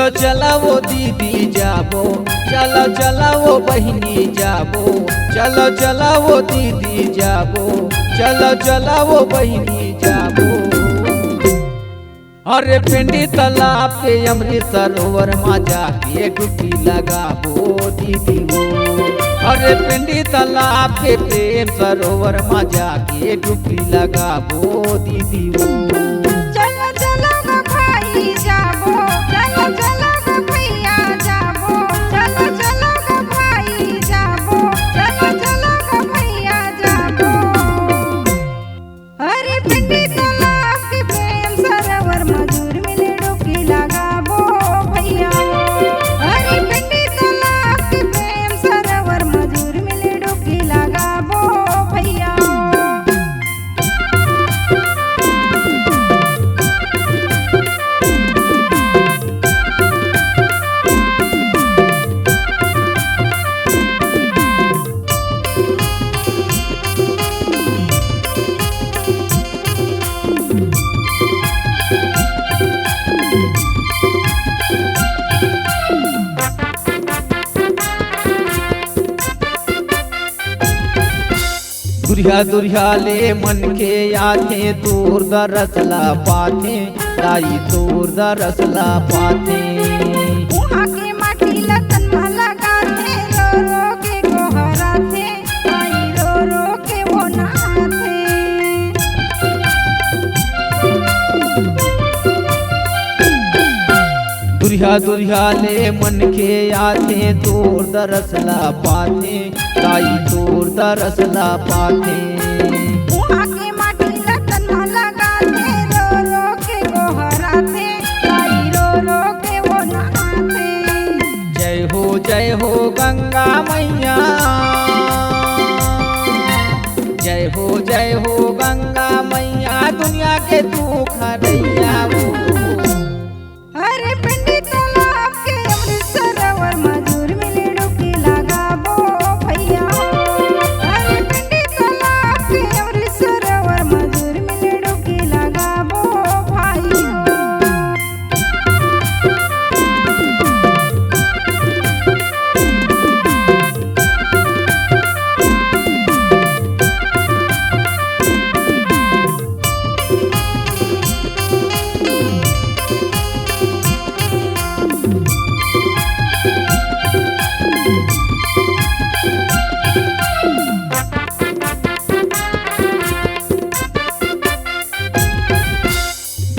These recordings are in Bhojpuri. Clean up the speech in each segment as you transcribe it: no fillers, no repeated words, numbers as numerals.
चलो चला वो दीदी जाबो, चलो चला वो बहिनी जाबो, चलो चला वो दीदी जाबो, चलो चला वो बहिनी जाबो। अरे पिंडी तालाब पे अमृत सरोवर में जाके डुबकी लगाबो दीदी वो। अरे पिंडी तालाब पे प्रेम सरोवर में जाके डुबकी लगाबो दीदी वो। चलो चलो गो भाई जाबो, चलो चलो गो भैया जाबो, चलो चलो गो भाई जाबो, चलो चलो गो भैया जाबो। अरे पिंडी तालाब के प्रेम सरोवर मधुर मिले डुबकी लगाबो भैया। अरे पिंडी तालाब के प्रेम सरोवर मधुर मिले डुबकी लगाबो भैया। दुरिया दुरिया ले मन के आते तोर दरसला पाते, दाई तोर दरसला पाते। वहाँ के माटी लतन में लगाते, रो रो के गोहराते, आई रो रो के वो नहाते। दुरिया दुरिया ले मन के आते तोर दरसला पाते, दाई तोर दरसला पाते। वहाँ के माटी लतन में लगाते, रो रो के गोहराते, आई रो रो के वो नहाते। जय हो गंगा मैया, जय हो गंगा मैया, दुनिया के तू खरैया वो। अरे पिंडी तालाब के अमृत सरोवर मधुर मिले डुबकी लगाबो भैया। अरे पिंडी तालाब के अमृत सरोवर मधुर मिले डुबकी लगाबो भाई।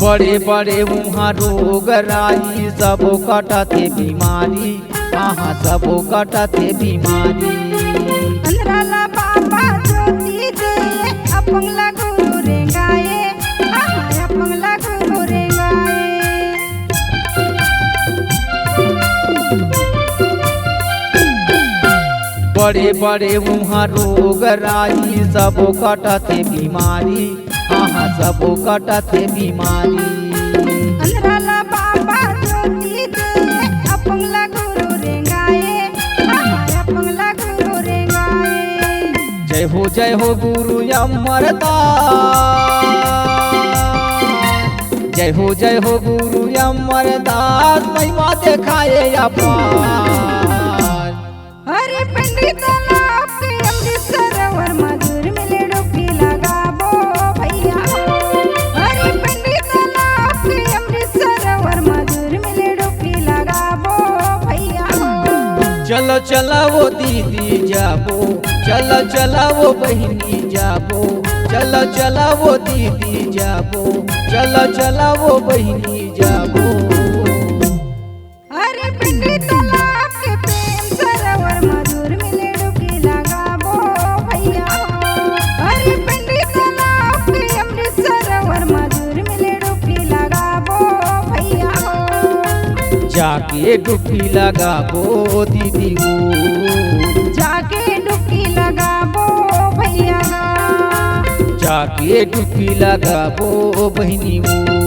बड़े बड़े वहाँ रोग राई सबो कटते बीमारी, हाँ सबो कटते बीमारी। अंधराला बाबा ज्योति दे अपंगला गुरु रे गाए, अपंगला गुरु रे गाए। बड़े बड़े वहाँ रोग राई सबो कटते बीमारी, हाँ सबो कटते बीमारी। अंधराला बाबा ज्योति दे अपंगला गुरु रे गाए, अपंगला गुरु रे गाए। जय हो गुरु अमरदास, जय हो गुरु अमरदास, महिमा दिखाए अपार। अरे पिंडी तालाब के अमृत सरोवर मधुर मिले डुबकी लगाबो भैया। अरे पिंडी तालाब के अमृत सरोवर मधुर मिले डुबकी लगाबो भैया। चलो चला वो दीदी जाबो, चलो चला वो बहिनी जाबो, चलो चला वो दीदी जाबो, चलो चला वो बहिनी जाबो। अरे पिंडी तालाब के प्रेम सरोवर मधुर मिले डुबकी लगाबो भैया। अरे पिंडी तालाब के अमृत सरोवर मधुर मिले डुबकी लगाबो भैया। जाके डुबकी लगाबो दीदी वो, जाके डुबकी लगाबो भैया। जाके डुबकी लगाबो बहिनी वो।